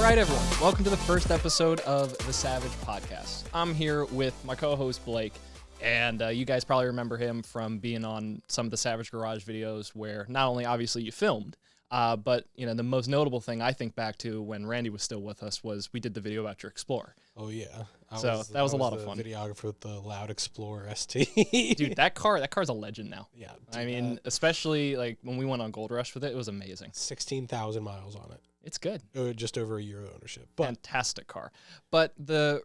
right, everyone. Welcome to the first episode of the Savage Podcast. I'm here with my co-host Blake, and you guys probably remember him from being on some of the Savage Garage videos where not only obviously you filmed, but you know the most notable thing I think back to when Randy was still with us was we did the video about your Explorer. Oh yeah, that was a lot of fun. Videographer with the loud Explorer ST. Dude, that car's a legend now. Yeah, I mean, especially like when we went on Gold Rush with it, it was amazing. 16,000 miles on it. It's good. Just over a year of ownership. But fantastic car. But the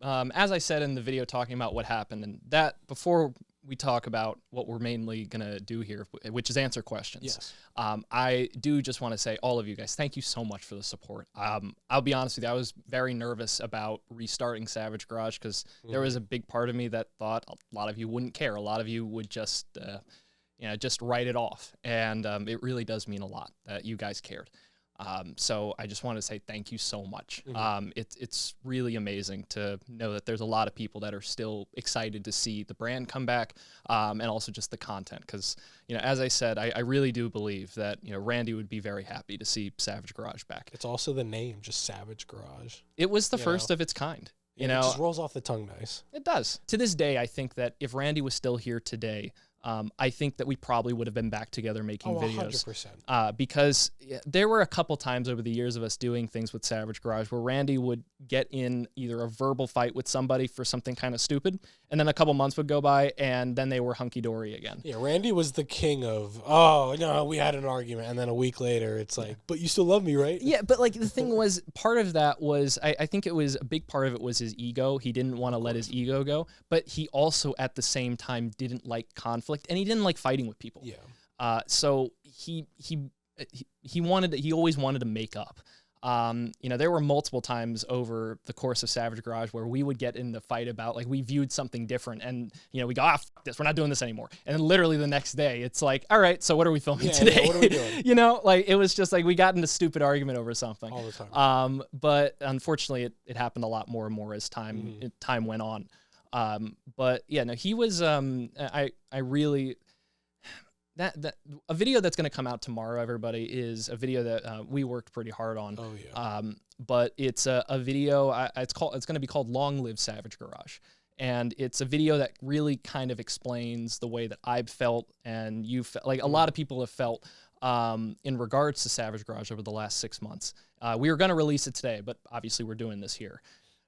as I said in the video talking about what happened, and that before we talk about what we're mainly going to do here, which is answer questions. Yes. I do just want to say, all of you guys, thank you so much for the support. I'll be honest with you, I was very nervous about restarting Savage Garage because there was a big part of me that thought a lot of you wouldn't care. A lot of you would just, just write it off. And it really does mean a lot that you guys cared. So I just want to say thank you so much. It's really amazing to know that there's a lot of people that are still excited to see the brand come back, and also just the content. Because, as I said, I really do believe that, Randy would be very happy to see Savage Garage back. It's also the name, just Savage Garage. It was the first of its kind. It just rolls off the tongue nice. It does. To this day, I think that if Randy was still here today, I think that we probably would have been back together making videos. 100%. Because there were a couple times over the years of us doing things with Savage Garage where Randy would get in either a verbal fight with somebody for something kind of stupid, and then a couple months would go by, and then they were hunky-dory again. Yeah, Randy was the king of, we had an argument, and then a week later, it's like, but you still love me, right? Yeah, but like the thing was, part of that was, I think it was, a big part of it was his ego. He didn't want to let his ego go, but he also at the same time didn't like conflict. And he didn't like fighting with people. Yeah. So he always wanted to make up. There were multiple times over the course of Savage Garage where we would get in the fight about, like, we viewed something different, and we go, fuck this, we're not doing this anymore. And then literally the next day, it's like, all right, so what are we filming today? Yeah, what are we doing? It was just like we got in a stupid argument over something all the time. But unfortunately, it happened a lot more and more as time went on. He was, I really, that a video that's going to come out tomorrow, everybody, is a video that we worked pretty hard on. Oh yeah. But it's a video, it's going to be called Long Live Savage Garage. And it's a video that really kind of explains the way that I've felt and you felt, like a lot of people have felt in regards to Savage Garage over the last 6 months. We were going to release it today, but obviously we're doing this here.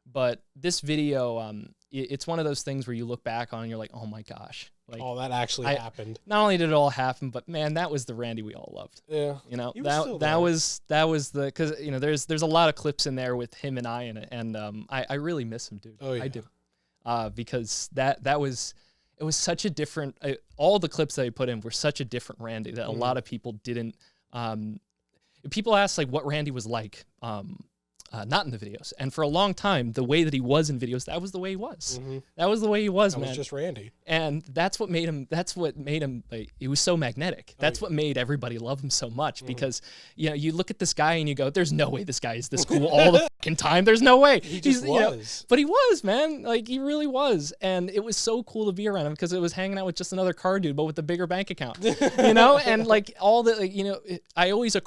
But this video, it's one of those things where you look back on and you're like, oh my gosh. Like, that actually happened. Not only did it all happen, but man, that was the Randy we all loved. Yeah. That was the, because, there's a lot of clips in there with him and I in it. And I really miss him, dude. Oh, yeah. I do. Because it was such a different, all the clips that he put in were such a different Randy that a lot of people didn't, people asked like what Randy was like, not in the videos. And for a long time, the way that he was in videos, that was the way he was. That was the way he was, man. That was just Randy. And that's what made him, like, he was so magnetic. That's what made everybody love him so much because, you look at this guy and you go, there's no way this guy is this cool all the fucking time. There's no way. He just was. But he was, man. Like, he really was. And it was so cool to be around him because it was hanging out with just another car dude, but with a bigger bank account, and like all the, I always,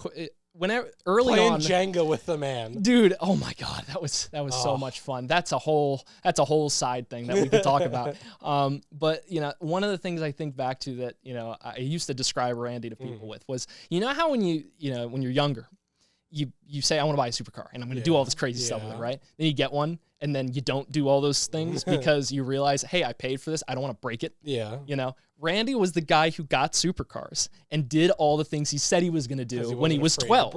whenever early playing on Jenga with the man, dude. Oh my God, that was so much fun. That's a whole side thing that we could talk about. But one of the things I think back to that I used to describe Randy to people with was how when when you're younger, you say I want to buy a supercar and I'm going to do all this crazy stuff with it, right? Then you get one and then you don't do all those things because you realize, hey, I paid for this. I don't want to break it. Yeah. Randy was the guy who got supercars and did all the things he said he was going to do when he was 12.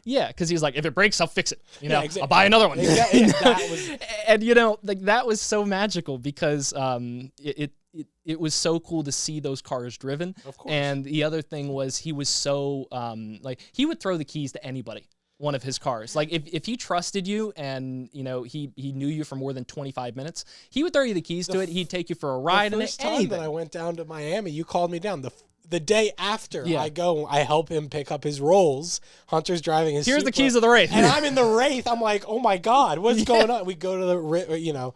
Yeah, because he was like, if it breaks, I'll fix it. Exactly. I'll buy another one. Exactly. And that was so magical because it was so cool to see those cars driven. Of course. And the other thing was he was so he would throw the keys to anybody. One of his cars. Like if he trusted you and he knew you for more than 25 minutes, he would throw you the keys to it. He'd take you for a ride. The first time that I went down to Miami, you called me down. The day after I help him pick up his rolls. Hunter's driving his Here's Supra, the keys of the Wraith. And I'm in the Wraith. I'm like, oh my God, what's going on? We go to the,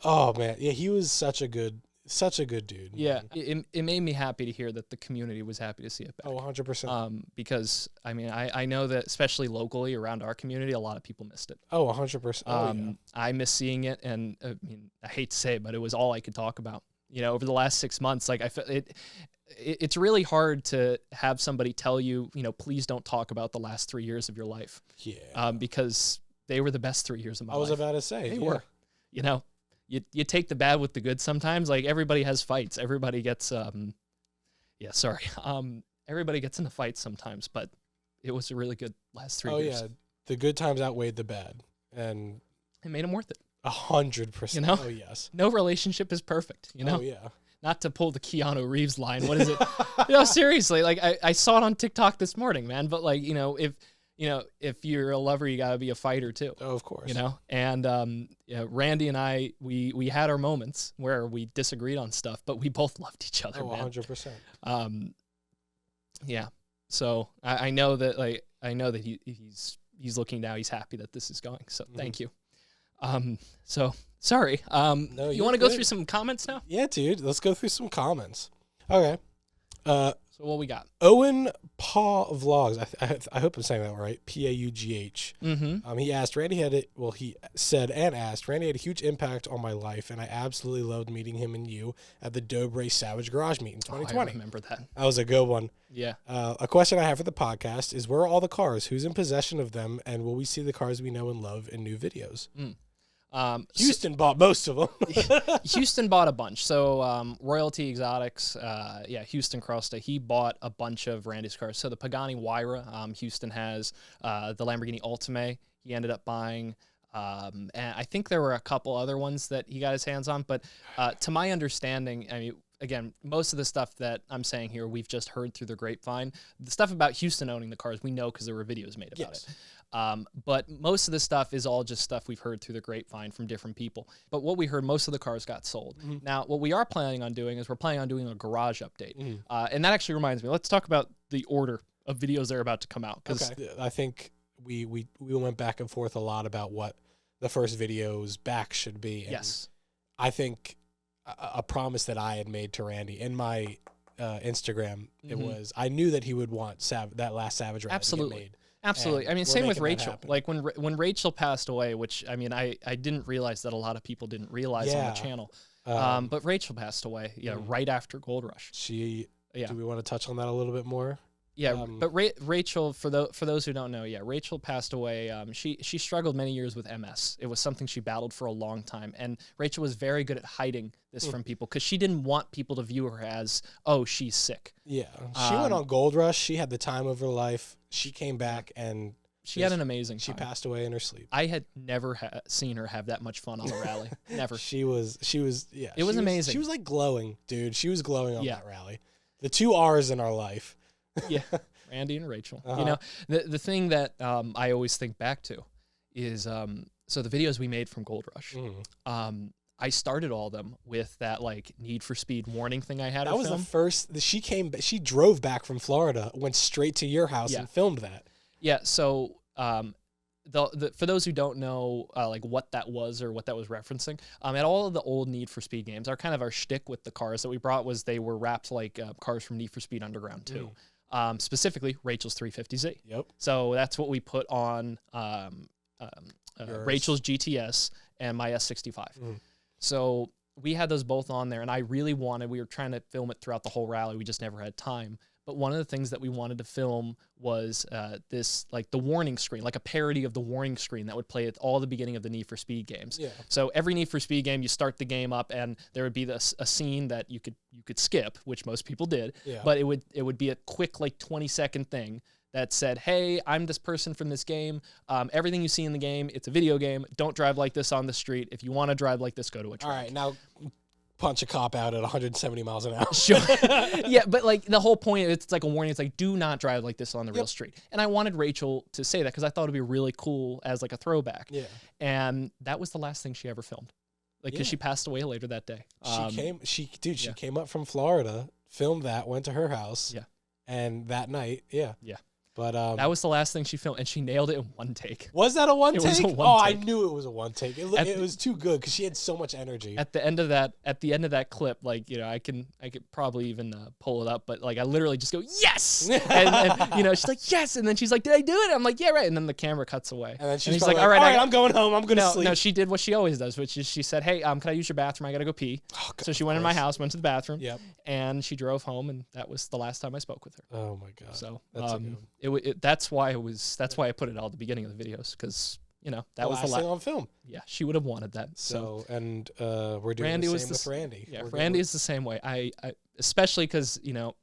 oh man. Yeah, he was such a good such a good dude. Yeah, it made me happy to hear that the community was happy to see it back. Oh, 100%. Because I mean, I know that especially locally around our community, a lot of people missed it. Oh, 100%. I miss seeing it, and I mean, I hate to say it, but it was all I could talk about. You know, over the last 6 months, like I felt it's really hard to have somebody tell you, you know, please don't talk about the last 3 years of your life. Yeah. Because they were the best 3 years of my life. I was about to say. They were. You know, you take the bad with the good sometimes. Like, everybody has fights. Everybody gets, everybody gets into fights sometimes, but it was a really good last 3 years. Oh, yeah. The good times outweighed the bad. And it made them worth it. 100%. You know? Oh, yes. No relationship is perfect, you know? Oh, yeah. Not to pull the Keanu Reeves line. What is it? You know, seriously, like, I saw it on TikTok this morning, man. But, like, you know, if you're a lover, you gotta be a fighter too. Oh, of course. You know, and Randy and I, we had our moments where we disagreed on stuff, but we both loved each other. Oh, man. 100%. Yeah. So I know that, like, he's looking now. He's happy that this is going. So thank you. So sorry. No, you want to go through some comments now? Yeah, dude. Let's go through some comments. Okay. So what we got? Owen Paw Vlogs. I hope I'm saying that right. Paugh. He asked Randy he said and asked Randy had a huge impact on my life, and I absolutely loved meeting him and you at the Dobre Savage Garage meet in 2020. I remember that. That was a good one. Yeah. A question I have for the podcast is: where are all the cars? Who's in possession of them? And will we see the cars we know and love in new videos? Houston bought most of them. Houston bought a bunch. So Royalty Exotics, Houston Crosta, he bought a bunch of Randy's cars. So the Pagani Huayra, Houston has the Lamborghini Ultime. He ended up buying, and I think there were a couple other ones that he got his hands on. But to my understanding, I mean, again, most of the stuff that I'm saying here, we've just heard through the grapevine. The stuff about Houston owning the cars, we know because there were videos made about it. But most of the stuff is all just stuff we've heard through the grapevine from different people. But what we heard, most of the cars got sold. Now, what we are planning on doing is we're planning on doing a garage update. And that actually reminds me, let's talk about the order of videos that are about to come out. Okay. I think we went back and forth a lot about what the first videos back should be. And yes. I think a promise that I had made to Randy in my Instagram, it was, I knew that he would want that last Savage ride to get made. Absolutely. I mean, same with Rachel. Like when Rachel passed away, which I mean, I didn't realize that a lot of people didn't realize on the channel. But Rachel passed away, right after Gold Rush. Do we want to touch on that a little bit more? Yeah, but Rachel, for those who don't know, Rachel passed away. She struggled many years with MS. It was something she battled for a long time, and Rachel was very good at hiding this from people because she didn't want people to view her as, oh, she's sick. Yeah, she went on Gold Rush. She had the time of her life. She came back and she had an amazing time. She passed away in her sleep. I had never seen her have that much fun on a rally. Never. She was It was amazing. She was like glowing, dude. She was glowing on that rally. The two R's in our life. Yeah, Randy and Rachel. You know, the thing that I always think back to is so the videos we made from Gold Rush. I started all of them with that like Need for Speed warning thing I had. That was the first. She drove back from Florida, went straight to your house and filmed that. Yeah. So for those who don't know like what that was or what that was referencing, at all of the old Need for Speed games, our shtick with the cars that we brought was they were wrapped like cars from Need for Speed Underground 2. Specifically Rachel's 350Z. Yep. So that's what we put on Rachel's GTS and my S65. So we had those both on there, and we were trying to film it throughout the whole rally. We just never had time. But one of the things that we wanted to film was this, like the warning screen, like a parody of the warning screen that would play at all the beginning of the Need for Speed games. Yeah. So every Need for Speed game, you start the game up, and there would be a scene that you could skip, which most people did. Yeah. But it would be a quick, like 20-second thing that said, hey, I'm this person from this game. Everything you see in the game, it's a video game. Don't drive like this on the street. If you want to drive like this, go to a track. All right, now punch a cop out at 170 miles an hour. Sure. Yeah, but like the whole point, it's like a warning. It's like, do not drive like this on the real street. And I wanted Rachel to say that because I thought it'd be really cool as like a throwback. Yeah. And that was the last thing she ever filmed. Like, because she passed away later that day. She came up from Florida, filmed that, went to her house. Yeah. And that night, Yeah. But that was the last thing she filmed, and she nailed it in one take. Was that a one take? Was a one oh, take. I knew it was a one take. It was too good because she had so much energy. At the end of that clip, like, you know, I could probably even pull it up, but like I literally just go yes, and you know, she's like yes, and then she's like, did I do it? I'm like, yeah, right, and then the camera cuts away, and then she's like, all right, I'm going home. I'm gonna sleep. No, she did what she always does, which is she said, hey, can I use your bathroom? I gotta go pee. Oh, God, so she went in my house, went to the bathroom, yep, and she drove home, and that was the last time I spoke with her. Oh my God. So that's that's why I put it all at the beginning of the videos, because, you know, that was the last thing on film. Yeah, she would have wanted that. So and we're doing Randy the same with Randy. Yeah, Randy is the same way. I especially because, you know,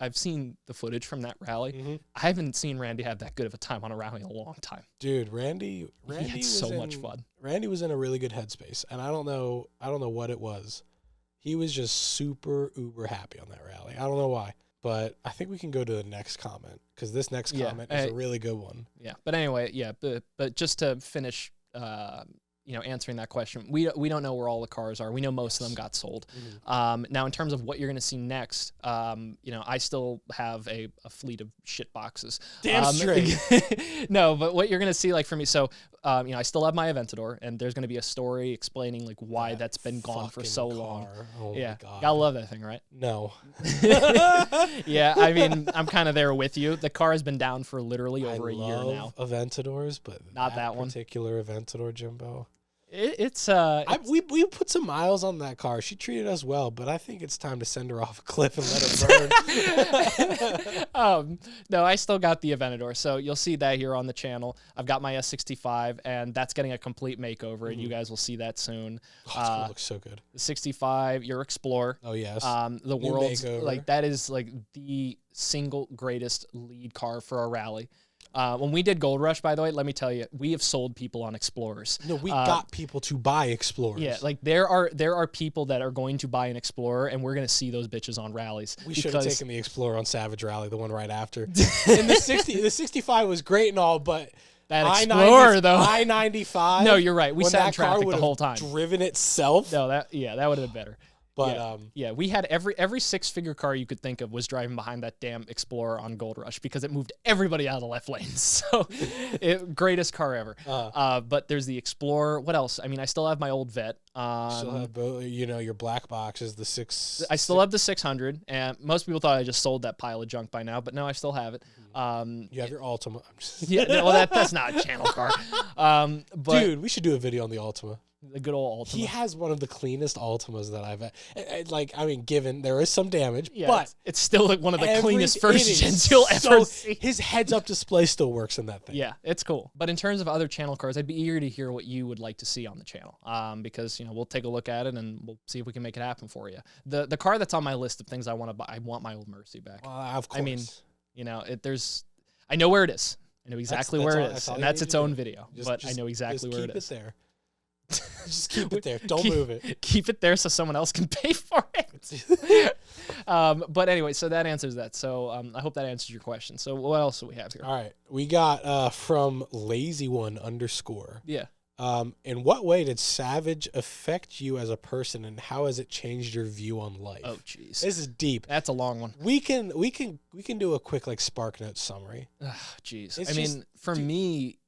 I've seen the footage from that rally. Mm-hmm. I haven't seen Randy have that good of a time on a rally in a long time. Dude, Randy he had so much fun. Randy was in a really good headspace, and I don't know what it was. He was just super uber happy on that rally. I don't know why. But I think we can go to the next comment, because this next comment is a really good one. Yeah, but anyway, but just to finish, you know, answering that question, we don't know where all the cars are. We know most of them got sold. Mm-hmm. Now, in terms of what you're going to see next, you know, I still have a fleet of shit boxes. Damn straight. No, but what you're going to see, like, for me, so, you know, I still have my Aventador, and there's going to be a story explaining, like, why that's been gone for so long. Oh, yeah, my God. gotta love that thing, right? No. Yeah, I mean, I'm kind of there with you. The car has been down for literally over a year now. Aventadors, but not that one. Particular Aventador, Jimbo. We put some miles on that car. She treated us well, but I think it's time to send her off a cliff and let her burn. No, I still got the Aventador, so you'll see that here on the channel. I've got my S65, and that's getting a complete makeover, and you guys will see that soon. Oh, it's gonna look so good. The 65, your Explorer. Oh yes. The world's like, that is like the single greatest lead car for a rally. When we did Gold Rush, by the way, let me tell you, we have sold people on Explorers. No, we got people to buy Explorers. Yeah, like there are people that are going to buy an Explorer, and we're going to see those bitches on rallies. We should have taken the Explorer on Savage Rally, the one right after. And the 65 was great and all, but that Explorer though, I-95. No, you're right. We sat in traffic the whole time. Driven itself. No, that would have been better. But we had every six-figure car you could think of was driving behind that damn Explorer on Gold Rush, because it moved everybody out of the left lanes. So, greatest car ever. But there's the Explorer. What else? I mean, I still have my old Vet. Still have both, you know, your black boxes, the 6. I still have the 600, and most people thought I just sold that pile of junk by now, but no, I still have it. You have your Altima. Yeah, well, that's not a channel car. But dude, we should do a video on the Altima. The good old Altima. He has one of the cleanest Altimas that I've had. Like, I mean, given there is some damage, but it's still like one of the cleanest first gens you'll ever see. His heads-up display still works in that thing. Yeah, it's cool. But in terms of other channel cars, I'd be eager to hear what you would like to see on the channel, because, you know, we'll take a look at it and we'll see if we can make it happen for you. The car that's on my list of things I want to buy, I want my old Mercy back. Of course. I mean, you know, I know where it is. I know exactly where it is, and that's its own video. But I know exactly where it is. Keep it there. Just keep it there. Don't move it. Keep it there so someone else can pay for it. But anyway, so that answers that. So I hope that answers your question. So what else do we have here? All right. We got from Lazy1_. Yeah. In what way did Savage affect you as a person, and how has it changed your view on life? Oh, jeez. This is deep. That's a long one. We can do a quick, like, Spark Note summary. Jeez. I mean, for me,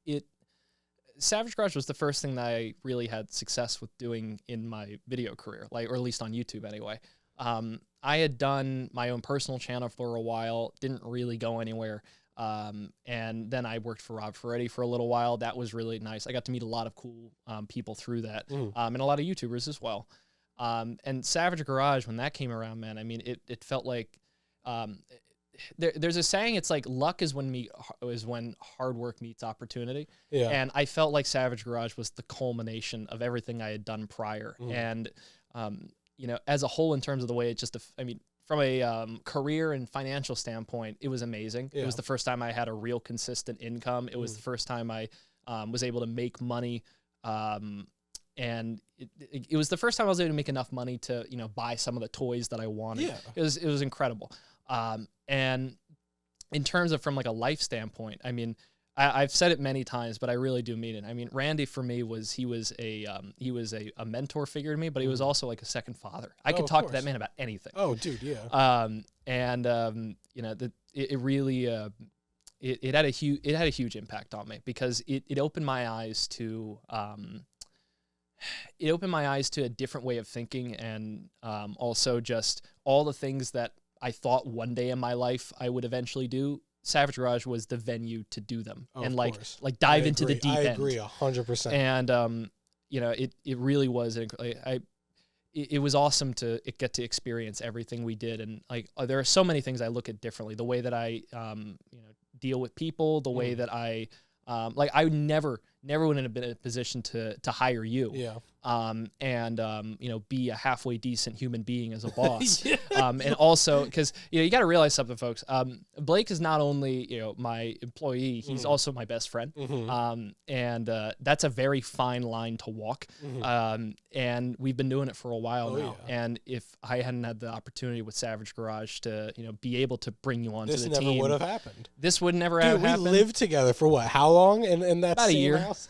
Savage Garage was the first thing that I really had success with doing in my video career, like, or at least on YouTube anyway. I had done my own personal channel for a while, didn't really go anywhere. And then I worked for Rob Ferretti for a little while. That was really nice. I got to meet a lot of cool people through that, and a lot of YouTubers as well. And Savage Garage, when that came around, man, I mean, it felt like there's a saying, it's like luck is when hard work meets opportunity. Yeah. And I felt like Savage Garage was the culmination of everything I had done prior. And you know, as a whole, in terms of the way it just, I mean, from a career and financial standpoint, it was amazing. Yeah. It was the first time I had a real consistent income. It was the first time I was able to make money. And it was the first time I was able to make enough money to, you know, buy some of the toys that I wanted. Yeah. It was incredible. And in terms of from like a life standpoint, I mean, I've said it many times, but I really do mean it. I mean, Randy for me was a mentor figure to me, but he was also like a second father. I could talk to that man about anything. Oh, dude, yeah. You know, it really it had a huge impact on me because it opened my eyes to a different way of thinking, and also just all the things that I thought one day in my life I would eventually do. Savage Garage was the venue to do them, and like dive into the deep end. I agree 100%. And you know, it really was. It was awesome to get to experience everything we did, and like there are so many things I look at differently. The way that I you know, deal with people, the way that I like I never would have been in a position to hire you. Yeah. You know, be a halfway decent human being as a boss. Yeah. And also, because, you know, you got to realize something, folks. Blake is not only, you know, my employee, he's also my best friend. That's a very fine line to walk. And we've been doing it for a while now. Yeah. And if I hadn't had the opportunity with Savage Garage to, you know, be able to bring you onto the team, this never would have happened. This would never have happened. We lived together for what? How long? In that about same a year. House?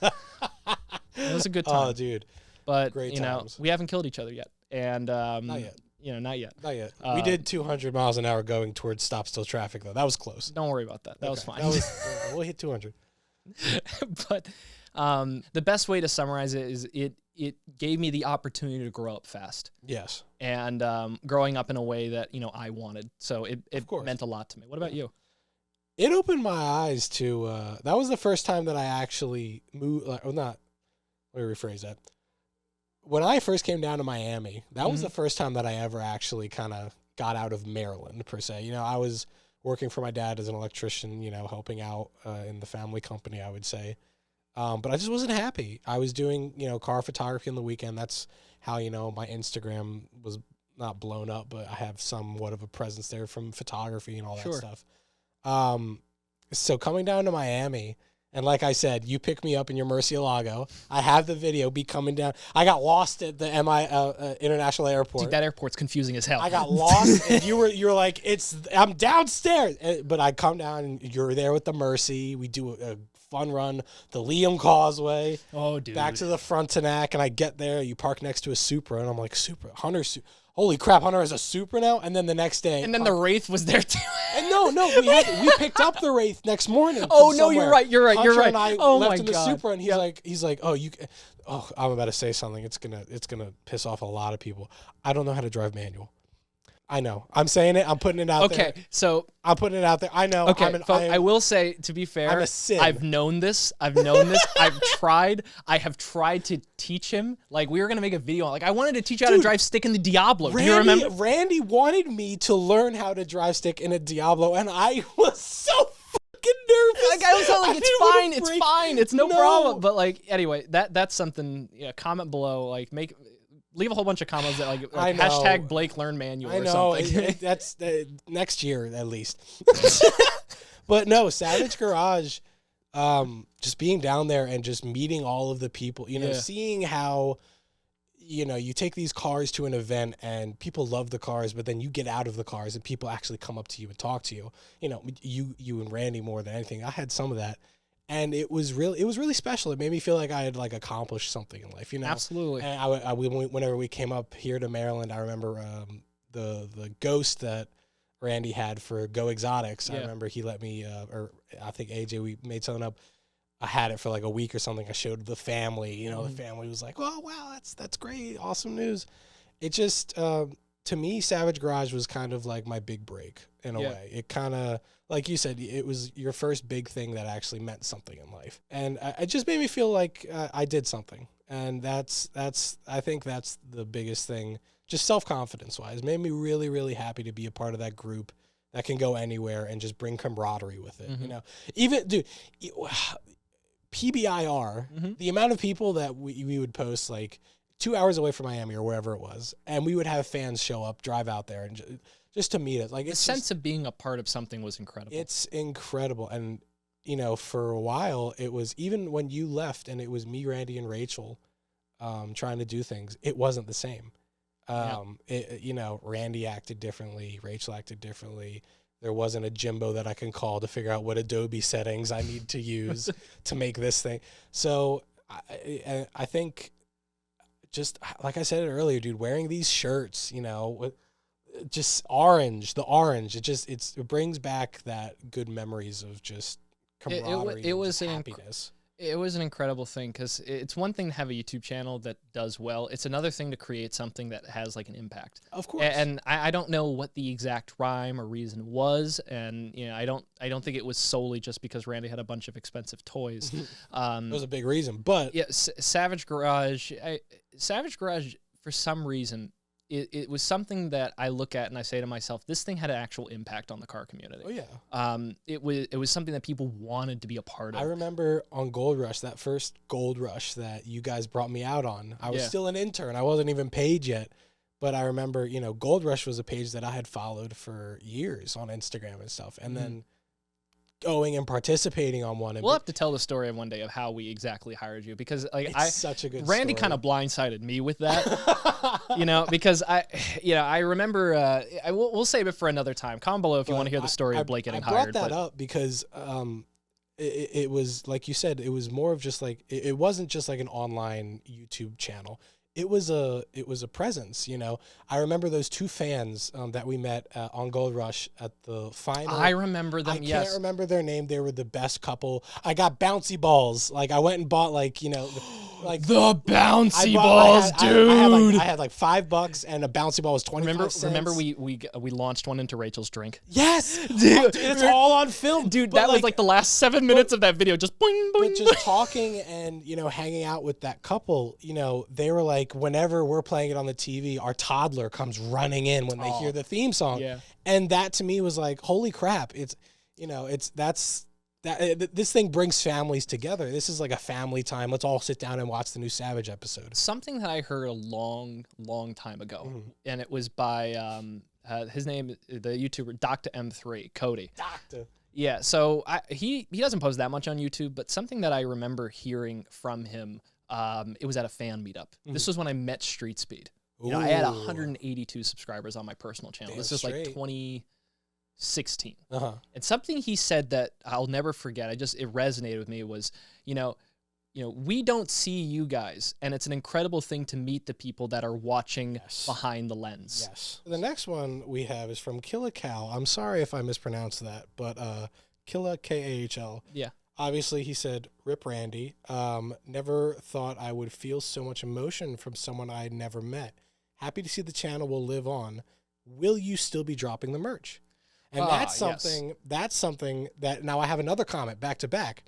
It was a good time. Oh, dude. But, Great you know, times. we haven't killed each other yet. And, not yet. You know, not yet. Not yet. We did 200 miles an hour going towards stop-still traffic, though. That was close. Don't worry about that. That was fine. We'll hit 200. But the best way to summarize it is it gave me the opportunity to grow up fast. Yes. And growing up in a way that, you know, I wanted. So it meant a lot to me. What about you? It opened my eyes to, that was the first time that I actually moved, let me rephrase that. When I first came down to Miami, that was the first time that I ever actually kind of got out of Maryland, per se. You know, I was working for my dad as an electrician, you know, helping out in the family company, I would say. But I just wasn't happy. I was doing, you know, car photography on the weekend. That's how, you know, my Instagram was not blown up, but I have somewhat of a presence there from photography and all that stuff. So coming down to Miami, and like I said, you pick me up in your Murcielago. I have the video be coming down. I got lost at the International Airport. Dude, that airport's confusing as hell. I got lost, and you were like, I'm downstairs. But I come down, and you're there with the Mercy. We do a fun run, the Liam Causeway. Oh, dude. Back to the Frontenac, and I get there. You park next to a Supra, and I'm like, Hunter Supra. Holy crap, Hunter has a Supra now? And then the next day. And then the Wraith was there too. And no, we picked up the Wraith next morning. Oh, no, you're right. Hunter and I oh left my in the God. Supra, and he's like, I'm about to say something. It's gonna piss off a lot of people. I don't know how to drive manual. I know. I'm saying it. I'm putting it out there. Okay, so I'm putting it out there. I know. Okay, I will say, to be fair, I'm a sin. I've known this. I have tried to teach him. Like, we were gonna make a video. Like, I wanted to teach you how to drive stick in the Diablo. Do you remember? Randy wanted me to learn how to drive stick in a Diablo, and I was so fucking nervous. Like, I was like, it's fine. It's no problem. But like, anyway, that's something. Yeah, comment below. Like, leave a whole bunch of comments that like hashtag Blake Learn Manual or something. That's next year at least. But no, Savage Garage, just being down there and just meeting all of the people, you know, seeing how, you know, you take these cars to an event and people love the cars, but then you get out of the cars and people actually come up to you and talk to you. You know, you and Randy more than anything. I had some of that. And it was really special. It made me feel like I had like accomplished something in life, you know. Absolutely. And whenever we came up here to Maryland, I remember the Ghost that Randy had for Go Exotics. Yeah. I remember he let me, or I think AJ, we made something up. I had it for like a week or something. I showed the family. You know, the family was like, "Oh wow, that's great, awesome news." It just to me, Savage Garage was kind of like my big break in a way. It kind of, like you said, it was your first big thing that actually meant something in life. And it just made me feel like I did something. And I think that's the biggest thing, just self-confidence wise. Made me really, really happy to be a part of that group that can go anywhere and just bring camaraderie with it. You know, even, dude, PBIR, the amount of people that we would post like 2 hours away from Miami or wherever it was, and we would have fans show up, drive out there, and just to meet us. Like, the sense of being a part of something was incredible. It's incredible. And, you know, for a while, it was, even when you left and it was me, Randy, and Rachel trying to do things, it wasn't the same. You know, Randy acted differently, Rachel acted differently. There wasn't a Jimbo that I can call to figure out what Adobe settings I need to use to make this thing. So I think, just like I said earlier, dude, wearing these shirts, you know, just orange, the orange. It brings back that good memories of just camaraderie. It was happiness. It was an incredible thing because it's one thing to have a YouTube channel that does well. It's another thing to create something that has like an impact. Of course. And I don't know what the exact rhyme or reason was, and I don't think it was solely just because Randy had a bunch of expensive toys. That was a big reason, but yeah, Savage Garage. Savage Garage, for some reason, it was something that I look at and I say to myself, this thing had an actual impact on the car community. Oh yeah. It was something that people wanted to be a part of. I remember on Gold Rush, that first Gold Rush that you guys brought me out on. I was still an intern. I wasn't even paid yet. But I remember, Gold Rush was a page that I had followed for years on Instagram and stuff. And then going and participating on one. And we'll have to tell the story one day of how we exactly hired you, because it's such a good Randy story. kind of blindsided me with that, because I remember, we'll save it for another time. Comment below if you want to hear the story of Blake getting hired. I brought that up because it was, like you said, it was more of just like, it wasn't just like an online YouTube channel. It was a presence, I remember those two fans that we met on Gold Rush at the final. I remember them. I can't remember their name. They were the best couple. I got bouncy balls. Like I went and bought like the bouncy balls, dude. I had like $5 and a bouncy ball was 25 cents. Remember we launched one into Rachel's drink. Yes, dude, it's all on film, dude. That was like the last 7 minutes of that video, just boing boing. But just talking and hanging out with that couple, they were like, whenever we're playing it on the TV, our toddler comes running in when they hear the theme song. Yeah. And that to me was like, holy crap. It's, this thing brings families together. This is like a family time. Let's all sit down and watch the new Savage episode. Something that I heard a long, long time ago, and it was by, his name, the YouTuber, Dr. M3, Cody. Doctor. Yeah, so he doesn't post that much on YouTube, but something that I remember hearing from him, it was at a fan meetup. This was when I met Street Speed. I had 182 subscribers on my personal channel. This is like 2016. And something he said that I'll never forget, it resonated with me, was, we don't see you guys, and it's an incredible thing to meet the people that are watching behind the lens. Yes. The next one we have is from Killa Cal. I'm sorry if I mispronounced that, but Killa, Kahl. Yeah. Obviously, he said, "Rip Randy. Never thought I would feel so much emotion from someone I had never met. Happy to see the channel will live on. Will you still be dropping the merch?" And that's something. Yes. That's something that now I have another comment back to back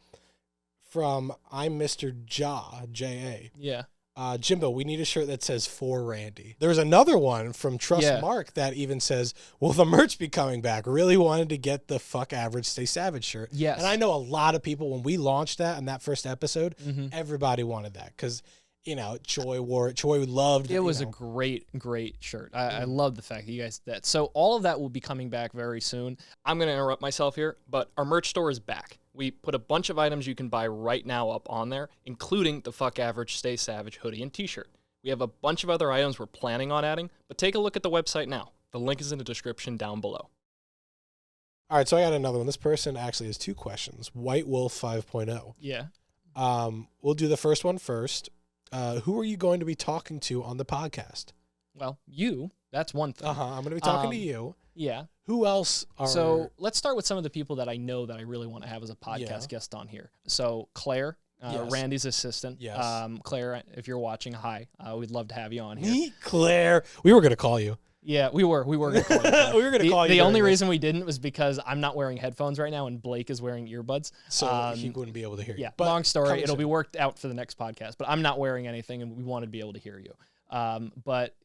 from I'm Mr. J.A. Yeah. Jimbo, we need a shirt that says "For Randy." There's another one from Trust Mark that even says, "Will the merch be coming back? Really wanted to get the Fuck Average Stay Savage shirt." Yes. And I know a lot of people, when we launched that in that first episode, everybody wanted that because, Choi wore it. Choi loved it. It was a great, great shirt. I love the fact that you guys did that. So all of that will be coming back very soon. I'm going to interrupt myself here, but our merch store is back. We put a bunch of items you can buy right now up on there, including the Fuck Average Stay Savage hoodie and t-shirt. We have a bunch of other items we're planning on adding, but take a look at the website now. The link is in the description down below. All right, so I got another one. This person actually has two questions. White Wolf 5.0. Yeah. We'll do the first one first. Who are you going to be talking to on the podcast? Well, you. That's one thing. I'm going to be talking to you. Yeah. Who else are... So let's start with some of the people that I know that I really want to have as a podcast guest on here. So Claire, Randy's assistant. Yes. Claire, if you're watching, hi. We'd love to have you on here. Me? Claire. We were going to call you. Yeah, we were going to call you. We were going to call you. The only reason we didn't was because I'm not wearing headphones right now and Blake is wearing earbuds. So he wouldn't be able to hear you. Yeah, but long story. It'll be worked out for the next podcast, but I'm not wearing anything and we wanted to be able to hear you. But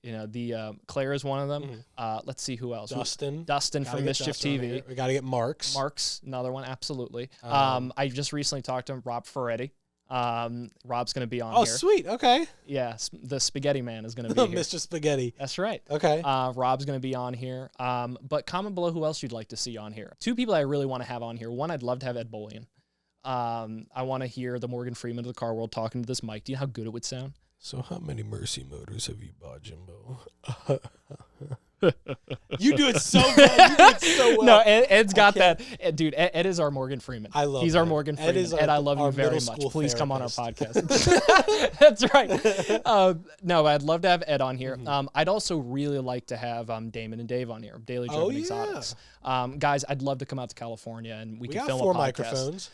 Claire is one of them. Let's see who else. Dustin from Mischief TV. We got to get Mark's, another one. Absolutely. I just recently talked to Rob Ferretti. Rob's going to be on here. Oh, sweet. Okay. Yeah. The Spaghetti Man is going to be here. Mr. Spaghetti. That's right. Okay. Rob's going to be on here. But comment below who else you'd like to see on here. Two people I really want to have on here. One, I'd love to have Ed Bullion. I want to hear the Morgan Freeman of the car world talking to this mic. Do you know how good it would sound? So how many Mercy motors have you bought, Jimbo? You do it so good. You do it so well. No, Ed's got that. Dude, Ed is our Morgan Freeman. I love He's Ed. our Morgan Ed Freeman. is Ed, I love you very much. Please come on our podcast. That's right. No, I'd love to have Ed on here. I'd also really like to have Damon and Dave on here, Daily Driven Exotics. Guys, I'd love to come out to California and we can film a podcast. 4 microphones.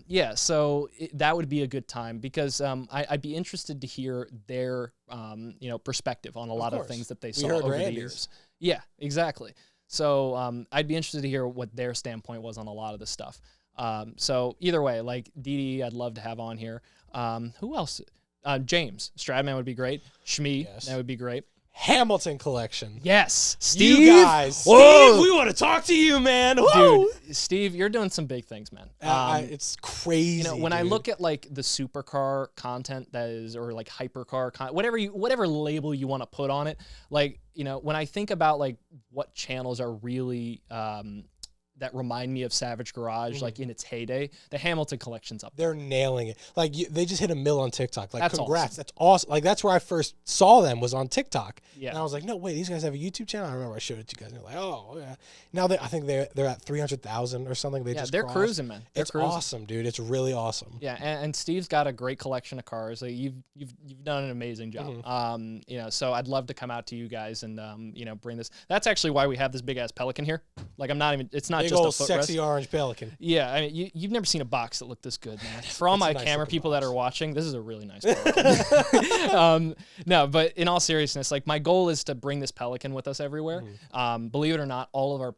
Yeah, so that would be a good time because I'd be interested to hear their perspective on a lot of things that they saw over the years. Yeah, exactly. So I'd be interested to hear what their standpoint was on a lot of this stuff. So either way, like Dee, I'd love to have on here. Who else? James Stradman would be great. Shmi, that would be great. Hamilton collection. Yes, Steve. You guys, Whoa. Steve, we want to talk to you, man. Whoa. Dude, Steve, you're doing some big things, man. It's crazy. When I look at like the supercar content that is, or like hypercar whatever label you want to put on it, like when I think about like what channels are really that remind me of Savage Garage, like in its heyday, the Hamilton collection's up there. They're nailing it. Like they just hit 1 million on TikTok. Like, that's congrats. awesome. That's awesome. Like that's where I first saw them, was on TikTok. Yeah. And I was like, no way, these guys have a YouTube channel. I remember I showed it to you guys. And they're like, oh yeah. Now I think they're at 300,000 or something. They're cruising, man. It's awesome, dude. It's really awesome. Yeah, and Steve's got a great collection of cars. Like you've done an amazing job. So I'd love to come out to you guys and bring this. That's actually why we have this big ass Pelican here. Like it's not big just old a footrest. sexy orange Pelican. Yeah, I mean you've never seen a box that looked this good, man. For all my camera people that are watching, this is a really nice Pelican. No, but in all seriousness, like my goal is to bring this Pelican with us everywhere. Believe it or not, all of our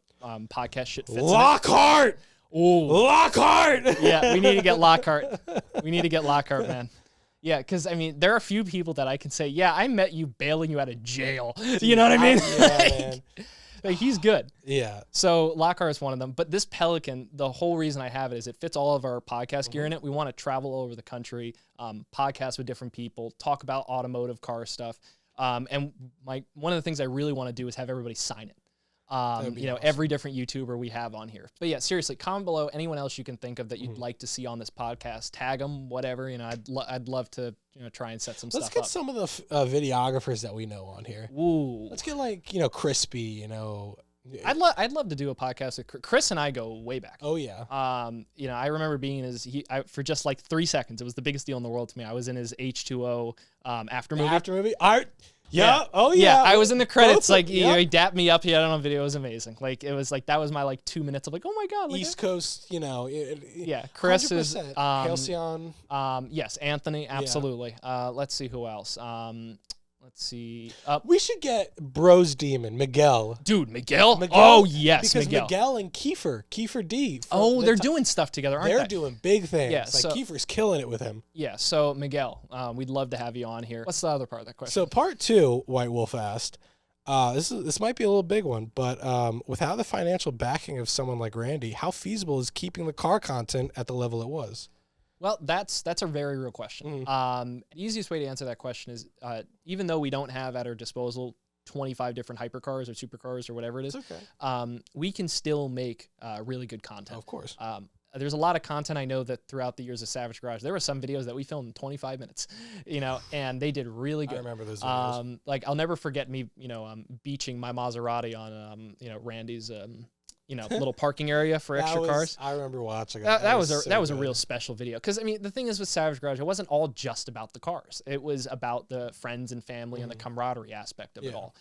podcast shit fits Lockhart! Ooh. Lockhart! Yeah, we need to get Lockhart. We need to get Lockhart, man. Yeah, because, I mean, there are a few people that I can say, yeah, I met you bailing you out of jail. You know what I mean? Man. Like, he's good. Yeah. So Lockhart is one of them. But this Pelican, the whole reason I have it is it fits all of our podcast gear in it. We want to travel all over the country, podcast with different people, talk about automotive car stuff. And one of the things I really want to do is have everybody sign it. Awesome. Every different YouTuber we have on here. But yeah, seriously, comment below anyone else you can think of that you'd like to see on this podcast. Tag them, whatever. I'd love to try and set some stuff up. Let's get some of the videographers that we know on here. Ooh. Let's get like Crispy. I'd love to do a podcast with Chris and I go way back. Oh yeah. I remember being in for just like 3 seconds. It was the biggest deal in the world to me. I was in his H2O aftermovie. Yeah. Oh yeah. Yeah, I was in the credits. Like he dapped me up. He had it on video. It was amazing. Like it was like that was my like 2 minutes of like, oh my god. Like, East Coast. Yeah. Chris is Halcyon. Yes, Anthony. Absolutely. Let's see who else. Let's see. We should get Bros Demon, Miguel. Dude, Miguel? Oh, yes, because Miguel and Kiefer D. They're doing stuff together, aren't they? They're doing big things. Yeah, Kiefer's killing it with him. Yeah, so Miguel, we'd love to have you on here. What's the other part of that question? So part 2, White Wolf asked, this might be a little big one, but without the financial backing of someone like Randy, how feasible is keeping the car content at the level it was? Well, that's a very real question. The easiest way to answer that question is even though we don't have at our disposal 25 different hypercars or supercars or whatever it is, we can still make really good content. Of course. There's a lot of content I know that throughout the years of Savage Garage, there were some videos that we filmed in 25 minutes, and they did really good. I remember those videos. Like I'll never forget me, beaching my Maserati on, Randy's, little parking area for extra cars. I remember watching it. That was a real special video. Because, I mean, the thing is with Savage Garage, it wasn't all just about the cars. It was about the friends and family and the camaraderie aspect of it all.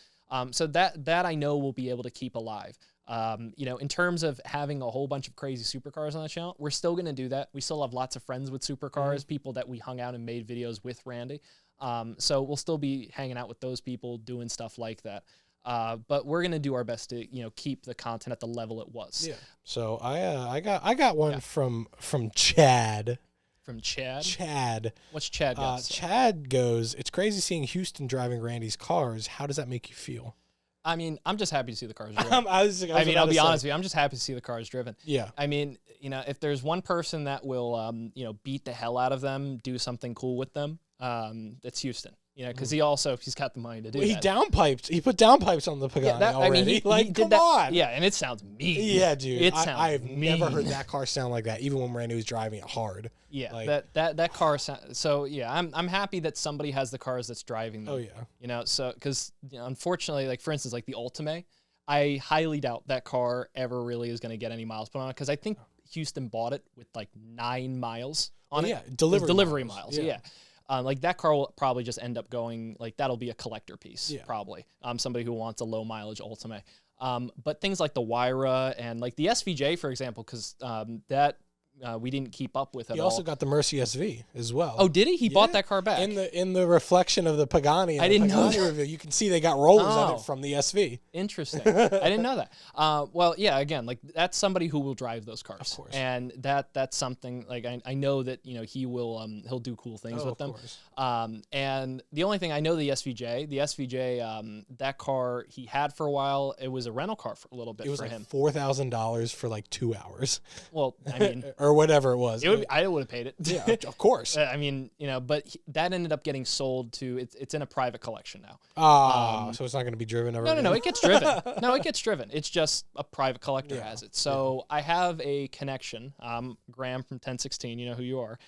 So that I know we'll be able to keep alive. In terms of having a whole bunch of crazy supercars on the channel, we're still going to do that. We still have lots of friends with supercars, people that we hung out and made videos with Randy. So we'll still be hanging out with those people, doing stuff like that. But we're gonna do our best to keep the content at the level it was. Yeah. So I got one from Chad. From Chad. Chad. What's Chad got? Chad goes, "It's crazy seeing Houston driving Randy's cars. How does that make you feel?" I mean, I'm just happy to see the cars driven. I'll be honest with you. I'm just happy to see the cars driven. Yeah. I mean, if there's one person that will, beat the hell out of them, do something cool with them, it's Houston. Because he's got the money to do that. He put downpipes on the Pagani already. Come on. Yeah, and it sounds mean. Yeah, dude. I've mean. never heard that car sound like that, even when Randy was driving it hard. Yeah, that car sound. So yeah, I'm happy that somebody has the cars that's driving them. Oh yeah. So because unfortunately, like for instance, like the Ultimate, I highly doubt that car ever really is going to get any miles put on it, because I think Houston bought it with like 9 miles on it. Yeah, delivery miles. Yeah. Like that car will probably just end up going, like that'll be a collector piece, probably. Somebody who wants a low mileage Ultimate. But things like the Wyra and like the SVJ, for example, because that we didn't keep up with at all. He also got the Mercy SV as well. Oh, did he? He bought that car back. In the reflection of the Pagani. I didn't know that. Review, you can see they got rollers on it from the SV. Interesting. I didn't know that. Well, yeah. Again, like that's somebody who will drive those cars, of course. And that's something like I know that he will he'll do cool things with them. And the only thing I know, the SVJ, that car he had for a while. It was a rental car for a little bit. It was for him. $4,000 for like 2 hours. Well, I mean. Or whatever it was. I would have paid it. Yeah, of course. I mean, but that ended up getting sold to, it's in a private collection now. So it's not going to be driven ever again? No, it gets driven. No, it gets driven. It's just a private collector has it. So I have a connection. Graham from 1016, you know who you are.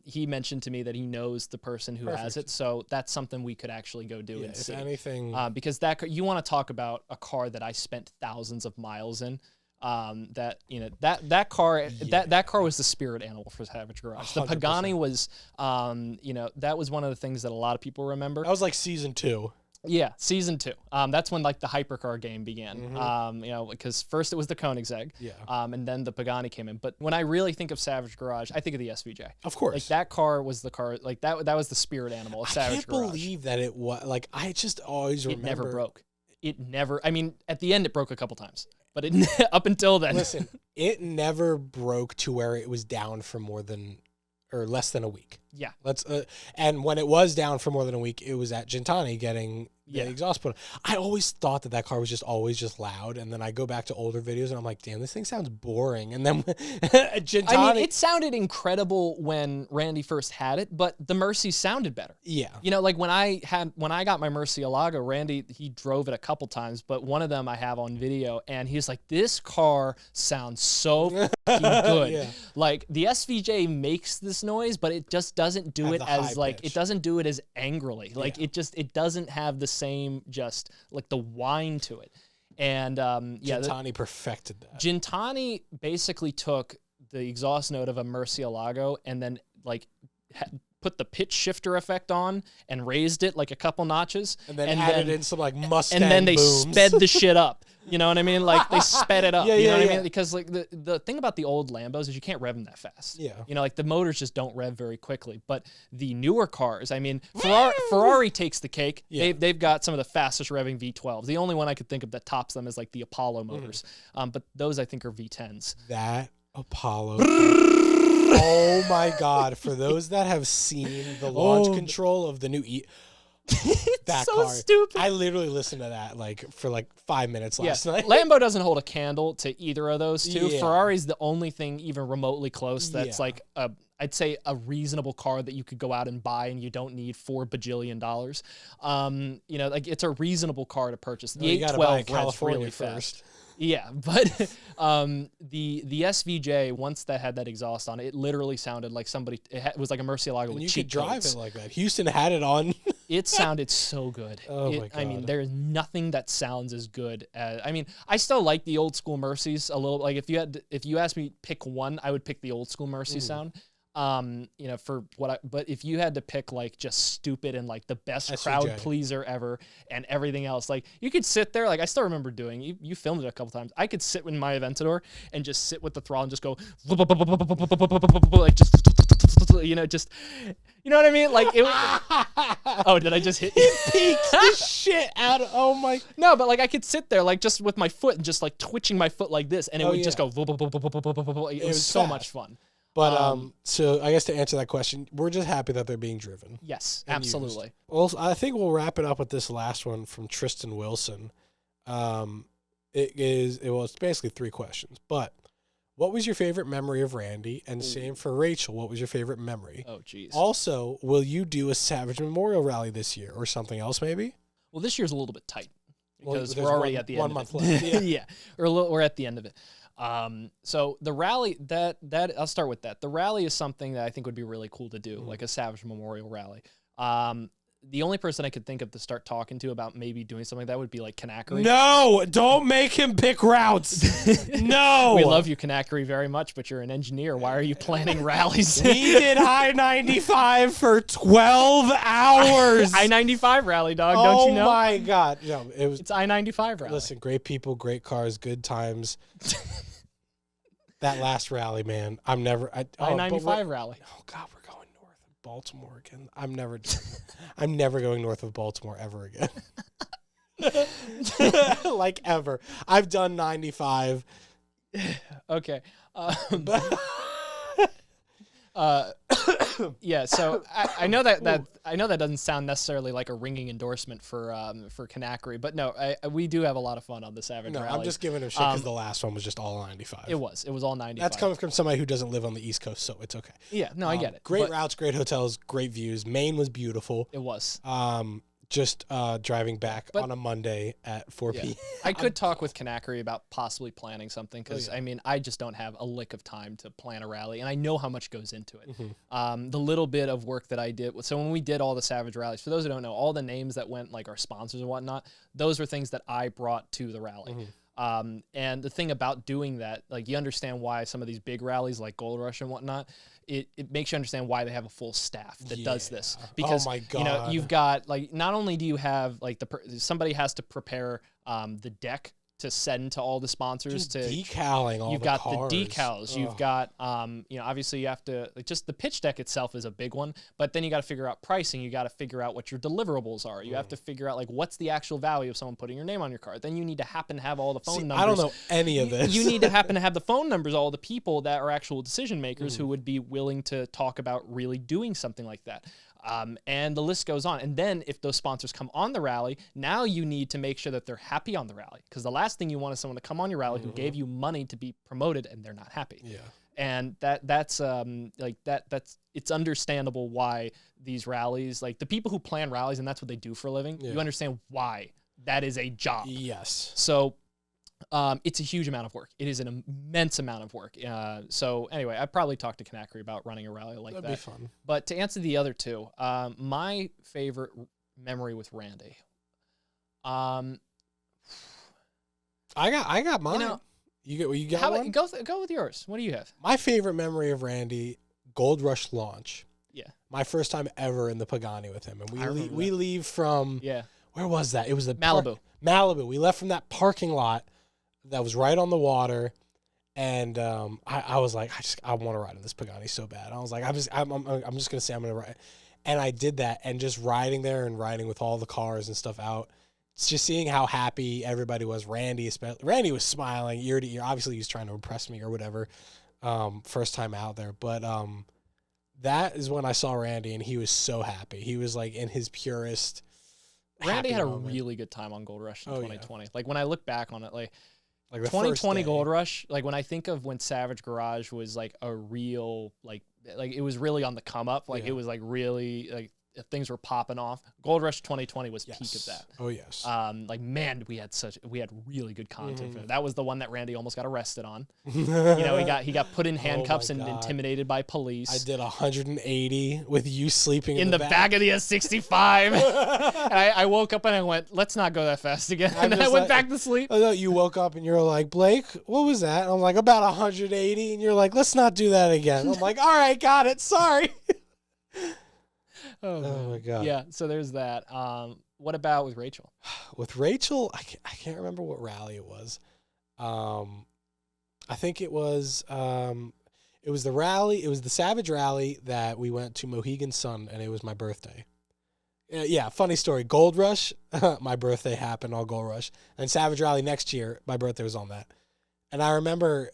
He mentioned to me that he knows the person who has it. So that's something we could actually go do and see. If anything. Because you want to talk about a car that I spent thousands of miles in. That car was the spirit animal for Savage Garage. 100%. The Pagani was, that was one of the things that a lot of people remember. That was like season 2. Yeah, season 2. That's when like the hypercar game began. Because first it was the Koenigsegg. And then the Pagani came in. But when I really think of Savage Garage, I think of the SVJ. Of course. Like that car was the car. Like that was the spirit animal of Savage Garage. I can't believe that it was. Like I just always remember. It never broke. I mean, at the end it broke a couple times. But it up until then. Listen, it never broke to where it was down for more than or less than a week. Yeah. And when it was down for more than a week, it was at Gintani getting the exhaust put on. I always thought that car was always just loud, and then I go back to older videos and I'm like, damn, this thing sounds boring. And then Gintani, I mean, it sounded incredible when Randy first had it, but the Mercy sounded better. Yeah. Like when I got my Murcielago, Randy, he drove it a couple times, but one of them I have on video, and he's like, this car sounds so fucking good. Like the SVJ makes this noise, but it just doesn't do it as like, it doesn't do it as angrily. Like it doesn't have the same, just like the whine to it. And Gintani perfected that. Gintani basically took the exhaust note of a Murcielago and then like put the pitch shifter effect on and raised it like a couple notches, and then added in some like Mustang and then they booms. sped the shit up. You know what I mean? Like they sped it up. You know what I mean? Because like the thing about the old Lambos is you can't rev them that fast. Yeah. Like the motors just don't rev very quickly. But the newer cars, I mean, Ferrari takes the cake. Yeah. They've got some of the fastest revving V12s. The only one I could think of that tops them is like the Apollo motors. But those I think are V10s. That Apollo. Oh my God. For those that have seen the launch control of the new that so car, stupid. I literally listened to that for 5 minutes last night. Lambo doesn't hold a candle to either of those two. Ferrari's the only thing even remotely close that's like I'd say a reasonable car that you could go out and buy and you don't need $4 bajillion. Like it's a reasonable car to purchase. The 812 revs really fast. Yeah, but the SVJ, once that had that exhaust on it, it literally sounded like somebody. It was like a Murcielago with cheat codes. You could drive it like that. Houston had it on. It sounded so good. Oh my God. I mean, there is nothing that sounds as good as. I mean, I still like the old school Mercies a little. Like if you asked me to pick one, I would pick the old school Mercy sound. But if you had to pick like just stupid and like the best SVJ. Crowd pleaser ever and everything else, like you could sit there, like I still remember doing, you filmed it a couple times. I could sit in my Aventador and just sit with the throttle and just go like just you know what I mean? Like it. Oh, did I just hit you? Peaks the shit out of. Oh my. No, but like I could sit there like just with my foot and just like twitching my foot like this, and it would just go. It was so much fun. But so I guess to answer that question, we're just happy that they're being driven. Yes, absolutely. Used. Well, I think we'll wrap it up with this last one from Tristan Wilson. It's basically 3 questions. But what was your favorite memory of Randy? And same for Rachel. What was your favorite memory? Oh, geez. Also, will you do a Savage Memorial Rally this year or something else maybe? Well, this year's a little bit tight because we're already at the end. 1 month left. Yeah, we're at the end of it. So the rally that I'll start with that. The rally is something that I think would be really cool to do, like a Savage Memorial Rally. the only person I could think of to start talking to about maybe doing something like that would be like Kanakari. No, don't make him pick routes. No. We love you, Kanakari, very much, but you're an engineer. Why are you planning rallies? We did I-95 for 12 hours. I-95 rally, dog. Don't you know? Oh my God. No, it's I-95 rally. Listen, great people, great cars, good times. That last rally, man. I-95 rally. Oh God, we're going north of Baltimore again. I'm never going north of Baltimore ever again. Like ever. I've done 95. Okay. Yeah, so I know that doesn't sound necessarily like a ringing endorsement for Kanakari, but no, we do have a lot of fun on the Savage Rally. I'm just giving him shit because the last one was just all 95. It was all 95. That's coming from somebody who doesn't live on the East Coast, so it's okay. Yeah, no, I get it. Great routes, great hotels, great views. Maine was beautiful. It was. Just driving back on a Monday at 4 p.m. I could talk with Kanakari about possibly planning something because, I mean, I just don't have a lick of time to plan a rally, and I know how much goes into it. Mm-hmm. The little bit of work that I did, so when we did all the Savage Rallies, for those who don't know, all the names that went, like our sponsors and whatnot, those were things that I brought to the rally. Mm-hmm. And the thing about doing that, like you understand why some of these big rallies like Gold Rush and whatnot, it makes you understand why they have a full staff that does this. Because, oh my God. you know, you've got, like, not only do you have, like, somebody has to prepare the deck to send to all the sponsors. Just decaling all the cars. You've got the decals. You've got, you know, obviously you have to, like, just the pitch deck itself is a big one, but then you got to figure out pricing. You got to figure out what your deliverables are. You have to figure out, like, what's the actual value of someone putting your name on your car. Then you need to happen to have all the phone numbers. I don't know any of this. You need to happen to have the phone numbers, all the people that are actual decision makers who would be willing to talk about really doing something like that. And the list goes on. And then if those sponsors come on the rally, now you need to make sure that they're happy on the rally. Because the last thing you want is someone to come on your rally who gave you money to be promoted and they're not happy. Yeah. And that's it's understandable why these rallies, like the people who plan rallies and that's what they do for a living, you understand why that is a job. Yes. So it's a huge amount of work. It is an immense amount of work. So anyway, I'd probably talk to Kanakari about running a rally like that. That'd be fun. But to answer the other two, my favorite memory with Randy. I got mine. You got one? Go with yours. What do you have? My favorite memory of Randy, Gold Rush launch. Yeah. My first time ever in the Pagani with him, and we leave from where was that? It was the Malibu. Malibu. We left from that parking lot that was right on the water, and I was like, I want to ride in this Pagani so bad. I was like, I'm just gonna say I'm gonna ride, and I did that, and just riding there and riding with all the cars and stuff out. It's just seeing how happy everybody was. Randy was smiling ear to ear. Obviously, he was trying to impress me or whatever. First time out there, but that is when I saw Randy, and he was so happy. He was like in his purest. Randy had a moment. really good time on Gold Rush in 2020. Yeah. Like when I look back on it, like the 2020 Gold Rush, like when I think of when Savage Garage was like a real, like it was really on the come up. Like it was like really like things were popping off. Gold Rush 2020 was peak of that. Oh yes. Like man, we had really good content for it. That was the one that Randy almost got arrested on. You know, he got put in handcuffs and intimidated by police. I did 180 with you sleeping in the back of the S65. And I woke up and I went, let's not go that fast again. And then I went back to sleep. Oh, no, you woke up and you're like, Blake, what was that? And I'm like, about 180. And you're like, let's not do that again. I'm like, all right, got it. Sorry. Oh my God. Yeah, so there's that. What about with Rachel? With Rachel, I can't remember what rally it was. I think it was the rally. It was the Savage Rally that we went to Mohegan Sun, and it was my birthday. Yeah, funny story. Gold Rush, my birthday happened on Gold Rush, and Savage Rally next year, my birthday was on that. And I remember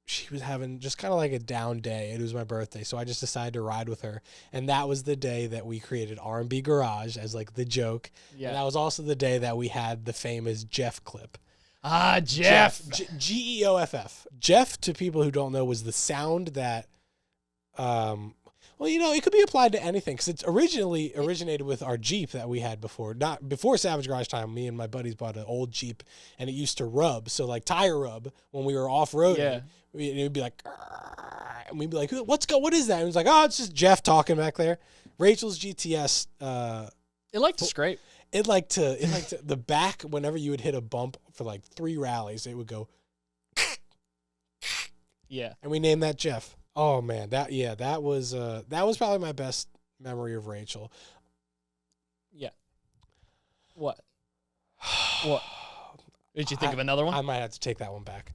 she was having just kind of like a down day. It was my birthday, so I just decided to ride with her. And that was the day that we created R&B Garage as like the joke. Yeah. And that was also the day that we had the famous Jeff clip. Ah, Jeff. Geoff. Jeff, to people who don't know, was the sound that Well, it could be applied to anything because it's originally originated with our Jeep that we had before. Not before Savage Garage time. Me and my buddies bought an old Jeep, and it used to rub. So like tire rub when we were off roading. Yeah. It would be like, and we'd be like, what is that? And it was like, oh, it's just Jeff talking back there. Rachel's GTS. It liked to scrape. It liked to the back. Whenever you would hit a bump for like 3 rallies, it would go. Yeah. And we named that Jeff. Oh man, that was probably my best memory of Rachel. Yeah. What? What? Did you think of another one? I might have to take that one back.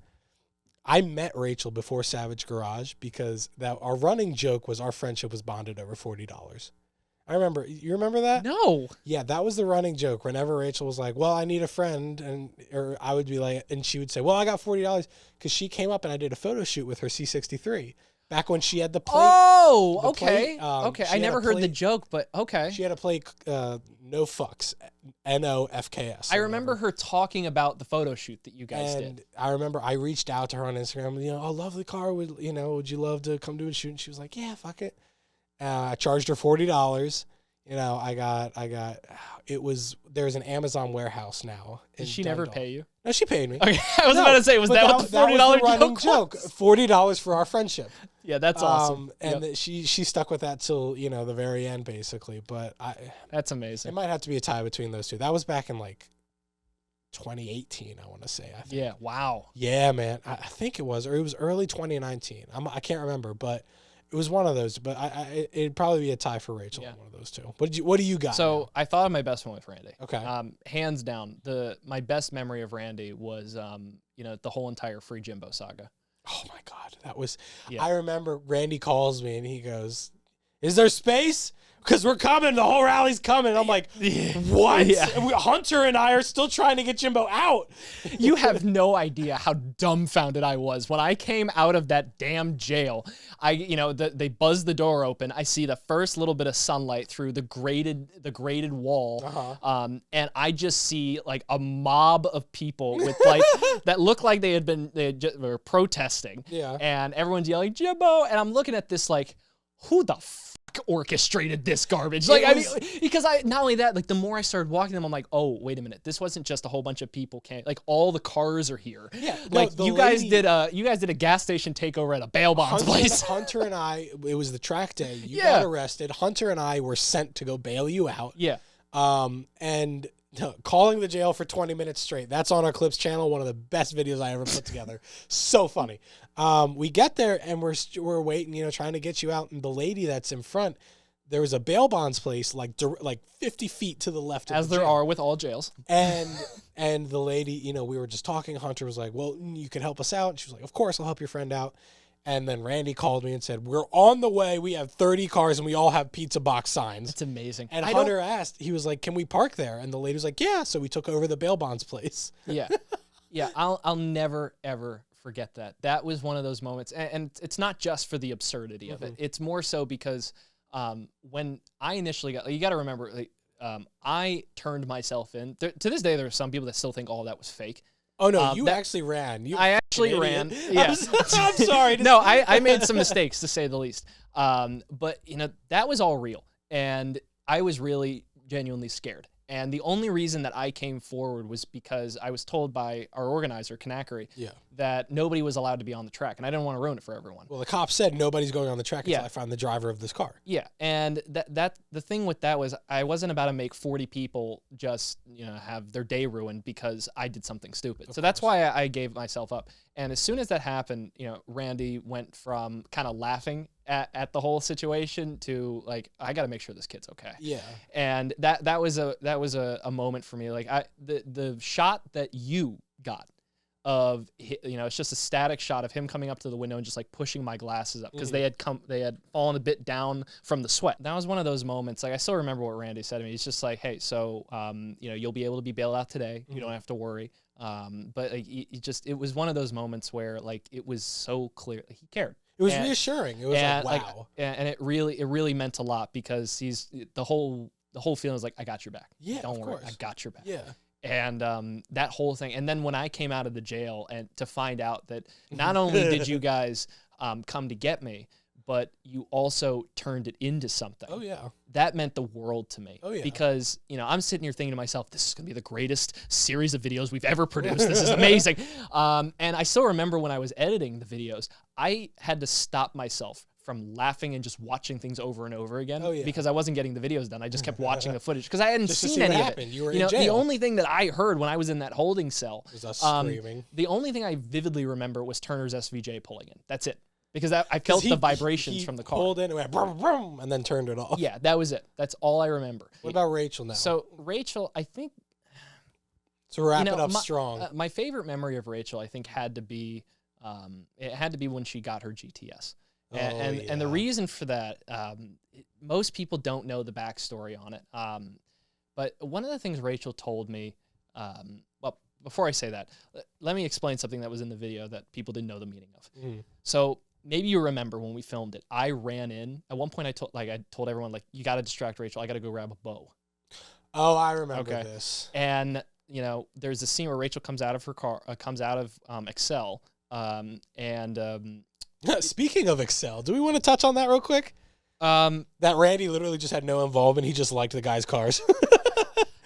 I met Rachel before Savage Garage because our running joke was our friendship was bonded over $40. I remember. You remember that? No. Yeah, that was the running joke. Whenever Rachel was like, "Well, I need a friend," or I would be like, and she would say, "Well, I got $40," because she came up and I did a photo shoot with her C63 back when she had the plate. Oh, okay, okay. I never heard the joke, but okay. She had a plate, no fucks, NOFKS. I remember her talking about the photo shoot that you guys did. And I remember I reached out to her on Instagram. Oh, lovely car. Would you love to come do a shoot? And she was like, yeah, fuck it. I charged her $40. There's an Amazon warehouse now. Did she never pay you? No, she paid me. Okay, I was about to say, was that what the $40 joke? $40 for our friendship. Yeah, that's awesome. And she stuck with that till the very end, basically. But that's amazing. It might have to be a tie between those two. That was back in like 2018, I want to say. I think. Yeah. Wow. Yeah, man. I think it was, or it was early 2019. I can't remember, but. It was one of those, but it'd probably be a tie for Rachel on one of those two. What do you got? So I thought of my best one with Randy. Okay. Hands down, my best memory of Randy was the whole entire Free Jimbo saga. Oh my God, that was. Yeah. I remember Randy calls me and he goes, "Is there space? Because we're coming. The whole rally's coming." I'm like, what? Yeah. Hunter and I are still trying to get Jimbo out. You have no idea how dumbfounded I was when I came out of that damn jail. They buzzed the door open. I see the first little bit of sunlight through the graded wall, and I just see like a mob of people with like that look like they were protesting. Yeah, and everyone's yelling Jimbo, and I'm looking at this like, who the orchestrated this garbage? Because not only that, like the more I started walking them, I'm like, oh, wait a minute, this wasn't just a whole bunch of people like all the cars are here. Yeah, like you guys did a gas station takeover at a bail bonds place. Hunter and I, it was the track day. You got arrested. Hunter and I were sent to go bail you out. Yeah. And calling the jail for 20 minutes straight. That's on our Clips channel. One of the best videos I ever put together. So funny. We get there and we're waiting, trying to get you out. And the lady that's in front, there was a bail bonds place like 50 feet to the left. As there are with all jails. And the lady, we were just talking. Hunter was like, well, you can help us out. And she was like, of course, I'll help your friend out. And then Randy called me and said, we're on the way. We have 30 cars and we all have pizza box signs. It's amazing. And Hunter asked, he was like, can we park there? And the lady was like, yeah. So we took over the bail bonds place. Yeah. Yeah. I'll never, ever forget that. That was one of those moments. And it's not just for the absurdity of it. It's more so because when I initially you got to remember, I turned myself in. To this day, there are some people that still think all that was fake. Oh, no, you actually ran. I actually ran. Yeah. I'm sorry. No, I made some mistakes, to say the least. But, that was all real. And I was really genuinely scared. And the only reason that I came forward was because I was told by our organizer, Kanakari, that nobody was allowed to be on the track. And I didn't want to ruin it for everyone. Well, the cop said nobody's going on the track until I find the driver of this car. Yeah. And the thing with that was I wasn't about to make 40 people just, have their day ruined because I did something stupid. So that's why I gave myself up. And as soon as that happened, Randy went from kind of laughing at the whole situation to like, I got to make sure this kid's okay. Yeah. And that was a moment for me. Like the shot that you got of, it's just a static shot of him coming up to the window and just like pushing my glasses up because they had fallen a bit down from the sweat. That was one of those moments. Like I still remember what Randy said to me. He's just like, hey, so, you'll be able to be bailed out today. You don't have to worry. But like, it was one of those moments where like, it was so clear he cared. It was reassuring. It was like, wow. And it really meant a lot because the whole feeling was like, I got your back. Yeah, don't worry, I got your back. Yeah. And that whole thing. And then when I came out of the jail and to find out that not only did you guys come to get me, but you also turned it into something. Oh, yeah. That meant the world to me. Oh, yeah. Because, I'm sitting here thinking to myself, this is going to be the greatest series of videos we've ever produced. This is amazing. And I still remember when I was editing the videos, I had to stop myself from laughing and just watching things over and over again because I wasn't getting the videos done. I just kept watching the footage because I hadn't seen any of it. You were in jail. The only thing that I heard when I was in that holding cell was us screaming. The only thing I vividly remember was Turner's SVJ pulling in. That's it. Because I felt the vibrations from the car. He pulled in and went brum, brum, and then turned it off. Yeah, that was it. That's all I remember. What about Rachel now? So Rachel, I think... So wrap it up strong. My favorite memory of Rachel, I think, had to be when she got her GTS. And the reason for that, most people don't know the backstory on it. But one of the things Rachel told me, well, before I say that, let me explain something that was in the video that people didn't know the meaning of. So maybe you remember when we filmed it, I ran in. At one point, I told everyone, like, you got to distract Rachel. I got to go grab a bow. Oh, I remember this. And, there's a scene where Rachel comes out of her car, comes out of Excel, Speaking of Excel, do we want to touch on that real quick? That Randy literally just had no involvement. He just liked the guy's cars.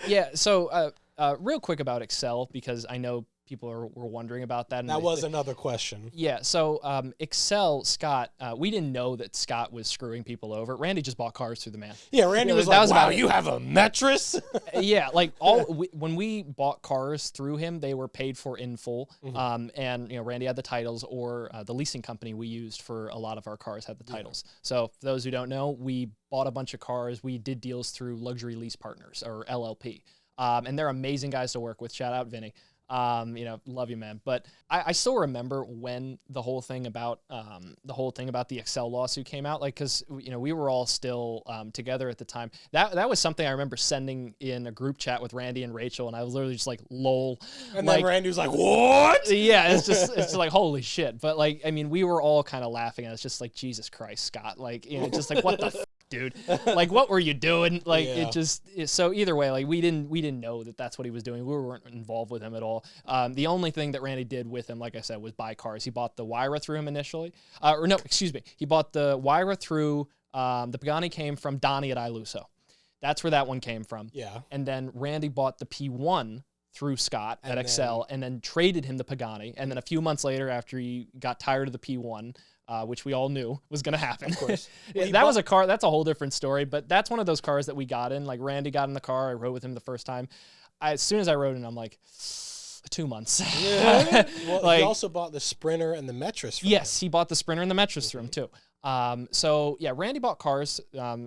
Yeah. So, real quick about Excel, because I know people were wondering about that. And that was another question. Yeah. So, Excel, Scott, we didn't know that Scott was screwing people over. Randy just bought cars through the man. Yeah. Randy was like, wow, you have a mattress? Yeah. Like when we bought cars through him, they were paid for in full. And, Randy had the titles, or the leasing company we used for a lot of our cars had the titles. So for those who don't know, we bought a bunch of cars. We did deals through Luxury Lease Partners, or LLP. And they're amazing guys to work with. Shout out Vinny. Love you, man. But I still remember when the whole thing about the Excel lawsuit came out, like, cause we were all still, together at the time. That was something I remember sending in a group chat with Randy and Rachel. And I was literally just like, lol. And then Randy was like, what? Yeah. It's like, holy shit. But like, I mean, we were all kind of laughing, and it's just like, Jesus Christ, Scott, like, just like, what the dude, like, what were you doing? Like, so either way, like, we didn't know that that's what he was doing. We weren't involved with him at all. The only thing that Randy did with him, like I said, was buy cars. He bought the Wyra through him initially, he bought the Wyra through, the Pagani came from Donnie at Iluso. That's where that one came from. Yeah. And then Randy bought the P1 through Scott at Excel, and then traded him the Pagani. And then a few months later, after he got tired of the P1, which we all knew was going to happen. Of course. That was a car. That's a whole different story. But that's one of those cars that we got in. Like, Randy got in the car. I rode with him the first time. As soon as I rode in, I'm like, 2 months. Yeah. Well, like, he also bought the Sprinter and the Metris from him. He bought the Sprinter and the Metris through him too. So yeah, Randy bought cars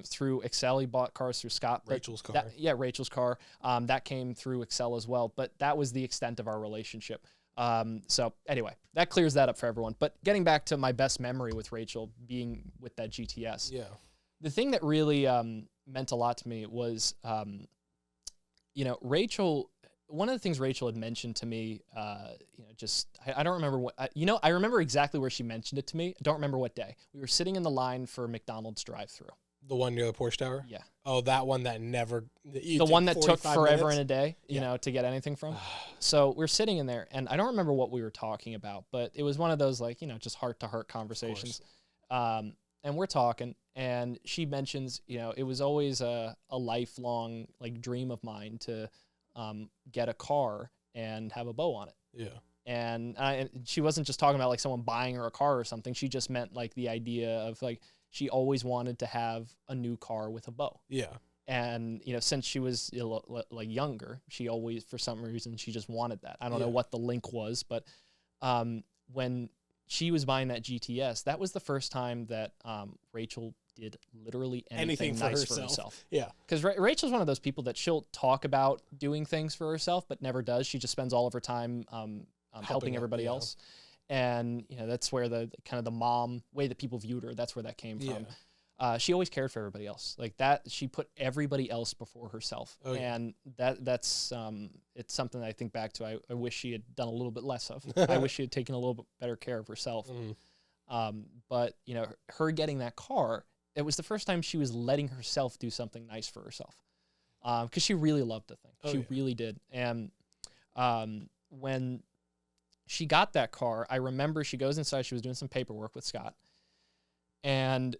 through Excel. He bought cars through Scott. Rachel's car. Rachel's car. That came through Excel as well. But that was the extent of our relationship. So anyway, that clears that up for everyone. But getting back to my best memory with Rachel being with that GTS. Yeah. The thing that really meant a lot to me was, Rachel. One of the things Rachel had mentioned to me, I don't remember what, I remember exactly where she mentioned it to me. I don't remember what day. We were sitting in the line for McDonald's drive-thru. The one near the Porsche Tower? Yeah. Oh, that one that never... The one that took forever and a day, to get anything from. So we're sitting in there, and I don't remember what we were talking about, but it was one of those, like, just heart-to-heart conversations. And we're talking, and she mentions, it was always a lifelong, like, dream of mine to get a car and have a bow on it. Yeah. And she wasn't just talking about, like, someone buying her a car or something. She just meant, like, the idea of, like, she always wanted to have a new car with a bow. Yeah. And, since she was like younger, she always, for some reason, she just wanted that. I don't know what the link was, but when she was buying that GTS, that was the first time that Rachel did literally anything nice for herself. Yeah. Because Rachel's one of those people that she'll talk about doing things for herself, but never does. She just spends all of her time helping everybody else. And, that's where the kind of the mom way that people viewed her, that's where that came from. She always cared for everybody else. Like that, she put everybody else before herself. Oh, yeah. And that's it's something that I think back to. I wish she had done a little bit less of. I wish she had taken a little bit better care of herself. But, her getting that car, it was the first time she was letting herself do something nice for herself. Because she really loved the thing. She really did. And when she got that car, I remember she goes inside, she was doing some paperwork with Scott. And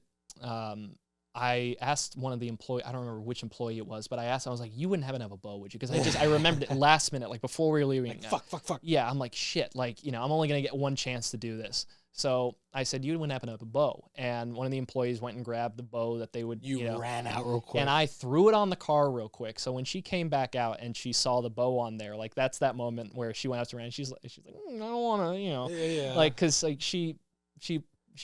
I asked one of the employee, I don't remember which employee it was, but I asked, I was like, you wouldn't happen to have a bow, would you? Because I remembered it last minute, like before we were leaving. Like, fuck. Yeah, I'm like, shit, like, you know, I'm only going to get one chance to do this. So I said, you wouldn't happen to have a bow. And one of the employees went and grabbed the bow that they would, you know, ran out real quick. and I threw it on the car real quick. So when she came back out and she saw the bow on there, like that's that moment where she went up to her and she's like, I don't want to, you know, like, cause like she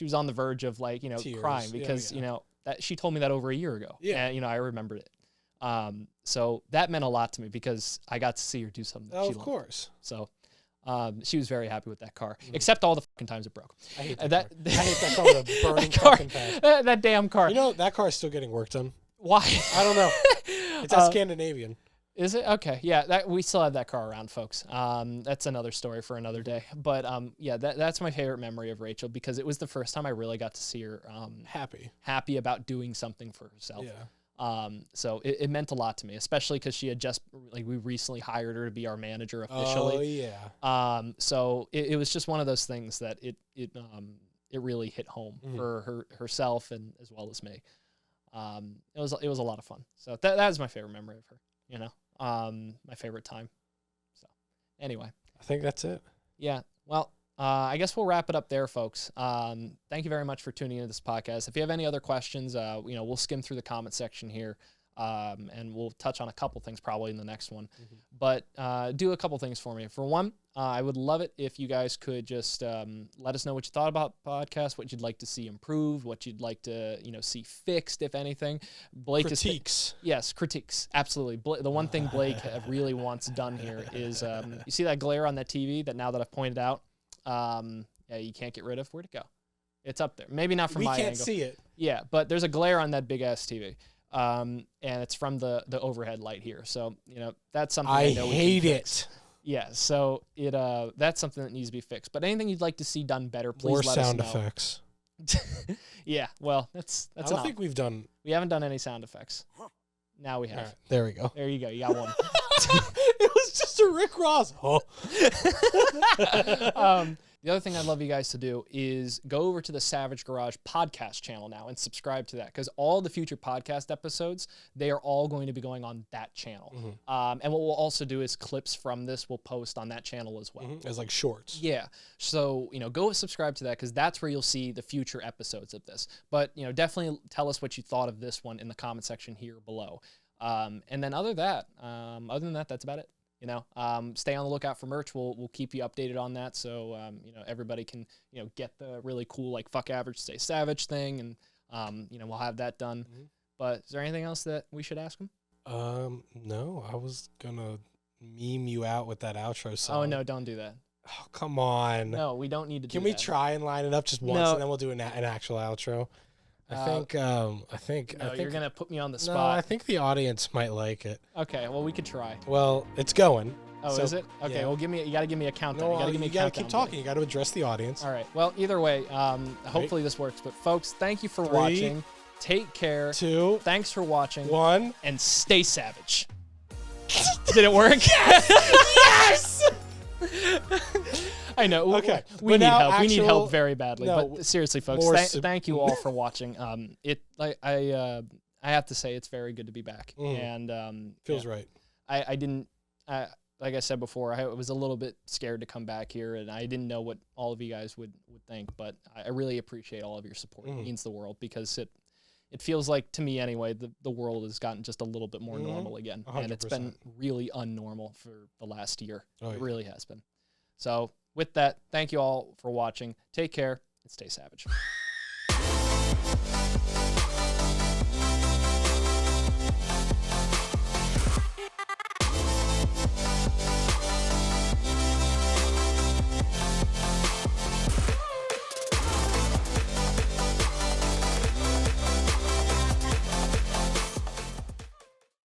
was on the verge of like, you know, Tears. crying because, you know, that she told me that over a year ago. Yeah. And, you know, I remembered it. So that meant a lot to me because I got to see her do something that she loved. Of course. So she was very happy with that car, except all the fucking times it broke. I hate that car. I hate that car with a burning fucking passion. That damn car. You know, that car is still getting work done. Why? I don't know. It's a Scandinavian. Is it? Okay. Yeah, we still have that car around, folks. That's another story for another day. But yeah, that's my favorite memory of Rachel because it was the first time I really got to see her happy about doing something for herself. Yeah. So it meant a lot to me, especially because she had just we recently hired her to be our manager officially. Oh yeah. So it was just one of those things that it really hit home for herself and as well as me. It was a lot of fun. So that was my favorite memory of her. You know, my favorite time. So anyway, I think that's it. Yeah. Well, I guess we'll wrap it up there, folks. Thank you very much for tuning into this podcast. If you have any other questions, you know, we'll skim through the comment section here, and we'll touch on a couple things probably in the next one. But do a couple things for me. For one, I would love it if you guys could just let us know what you thought about the podcast, what you'd like to see improved, what you'd like to, you know, see fixed, if anything. Blake critiques. Yes, critiques. Absolutely. The one thing Blake really wants done here is, you see that glare on that TV that now that I've pointed out, yeah, you can't get rid of. Where'd it go? It's up there. Maybe not from my angle. We can't see it. Yeah, but there's a glare on that big ass TV. And it's from the overhead light here. So, you know, that's something I know hate it. Yeah, so that's something that needs to be fixed. But anything you'd like to see done better, please let us know. More sound effects. Yeah, well, that's I don't think we've done. We haven't done any sound effects. Now we have. Right, there we go. There you go. You got one. It was just a Rick Ross. Oh. The other thing I'd love you guys to do is go over to the Savage Garage podcast channel now and subscribe to that because all the future podcast episodes, they are all going to be going on that channel. And what we'll also do is clips from this we'll post on that channel as well. As like shorts. Yeah. So, you know, go subscribe to that because that's where you'll see the future episodes of this. But, you know, definitely tell us what you thought of this one in the comment section here below. And then other than that, that's about it. You know, stay on the lookout for merch. We'll keep you updated on that. So, you know, everybody can, you know, get the really cool, like, fuck average, stay savage thing. And, you know, we'll have that done. But is there anything else that we should ask them? No, I was going to meme you out with that outro song. Oh, no, don't do that. Oh, come on. No, we don't need to do that. Can we try and line it up just once and then we'll do an actual outro? I think you're gonna put me on the spot. No, I think the audience might like it. Okay, well we could try. Well, it's going. Oh, is it? Okay, well you gotta give me a countdown. No, you gotta keep talking. You gotta address the audience. All right. Well, either way, hopefully this works. But folks, thank you for watching. Take care. 2. Thanks for watching. 1. And stay savage. Did it work? Yes! I know. Okay. We need help. We need help very badly. But seriously, folks, thank you all for watching. I have to say it's very good to be back. And feels right. I didn't like I said before, I was a little bit scared to come back here, and I didn't know what all of you guys would think. But I really appreciate all of your support. It means the world because it feels like, to me anyway, the world has gotten just a little bit more normal again. 100%. And it's been really unnormal for the last year. It really has been. So with that, thank you all for watching. Take care and stay savage.